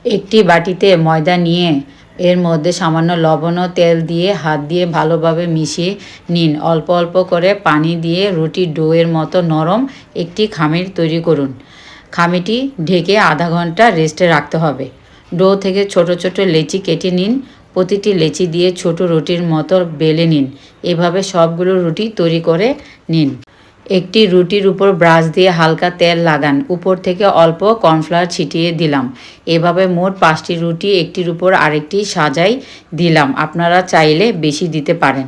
একটি বাটিতে ময়দা নিয়ে এর মধ্যে সামান্য লবণ ও তেল দিয়ে হাত দিয়ে ভালোভাবে মিশিয়ে নিন। অল্প অল্প করে পানি দিয়ে রুটির ডোয়ের মতো নরম একটি খামির তৈরি করুন। খামিটি ঢেকে আধা ঘন্টা রেস্টে রাখতে হবে। ডো থেকে ছোট ছোট লেচি কেটে নিন। প্রতিটি লেচি দিয়ে ছোট রুটির মতো বেলে নিন। এভাবে সবগুলো রুটি তৈরি করে নিন। একটি রুটির উপর ব্রাশ দিয়ে হালকা তেল লাগান। উপর থেকে অল্প কর্নফ্লাওয়ার ছিটিয়ে দিলাম। এভাবে মোট 5টি রুটি একটির উপর আরেকটি সাজাই দিলাম। আপনারা চাইলে বেশি দিতে পারেন।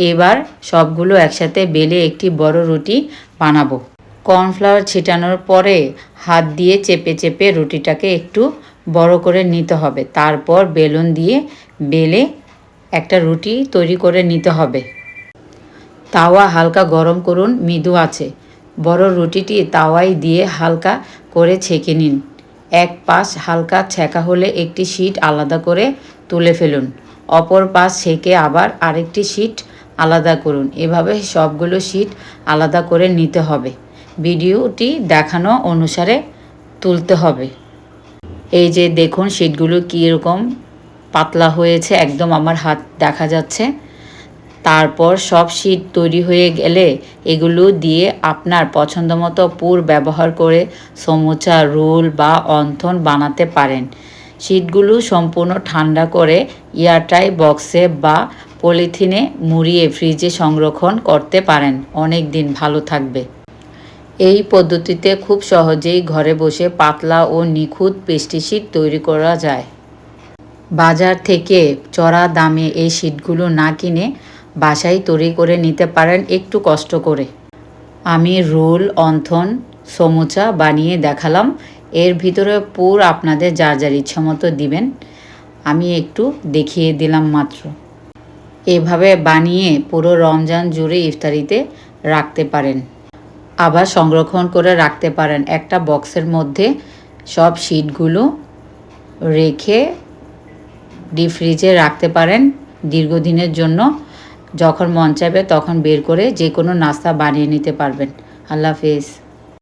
এবার সবগুলো একসাথে বেলে একটি বড় রুটি বানাবো। কর্নফ্লাওয়ার ছিটানোর পরে হাত দিয়ে চেপে চেপে রুটিটাকে একটু বড় করে নিতে হবে। তারপর বেলুন দিয়ে বেলে একটা রুটি তৈরি করে নিতে হবে। তাওয়া হালকা গরম করুন মৃদু আঁচে। বড় রুটিটি তাওয়ায় দিয়ে হালকা করে ছেঁকে নিন। এক পাশ হালকা ছেঁকা হলে একটি শিট আলাদা করে তুলে ফেলুন। অপর পাশ ছেঁকে আবার আরেকটি শিট আলাদা করুন। এভাবে সবগুলো শিট আলাদা করে নিতে হবে। ভিডিওটি দেখানো অনুসারে তুলতে হবে। এই যে দেখুন শিটগুলো কীরকম পাতলা হয়েছে, একদম আমার হাত দেখা যাচ্ছে। তারপর সব শিট তৈরি হয়ে গেলে এগুলো দিয়ে আপনার পছন্দ মতো পুর ব্যবহার করে সমুচা, রোল বা অন্থন বানাতে পারেন। শিটগুলো সম্পূর্ণ ঠান্ডা করে এয়ারটাইট বক্সে বা পলিথিনে মুড়িয়ে ফ্রিজে সংরক্ষণ করতে পারেন। অনেক দিন ভালো থাকবে। এই পদ্ধতিতে খুব সহজেই ঘরে বসে পাতলা ও নিখুঁত পেস্ট্রি শিট তৈরি করা যায়। বাজার থেকে চড়া দামে এই শিটগুলো না কিনে বাসায় তৈরি করে নিতে পারেন একটু কষ্ট করে। আমি রোল, অন্থন, সমুচা বানিয়ে দেখালাম। এর ভিতরে পুর আপনাদের যার যার ইচ্ছা মতো দিবেন। আমি একটু দেখিয়ে দিলাম মাত্র। এভাবে বানিয়ে পুরো রমজান জুড়ে ইফতারিতে রাখতে পারেন। আবার সংরক্ষণ করে রাখতে পারেন। একটা বক্সের মধ্যে সব শিটগুলো রেখে ডিপ ফ্রিজে রাখতে পারেন দীর্ঘদিনের জন্য। যখন মন চাইবে তখন বের করে যে কোনো নাস্তা বানিয়ে নিতে পারবেন। আল্লাহ হাফেজ।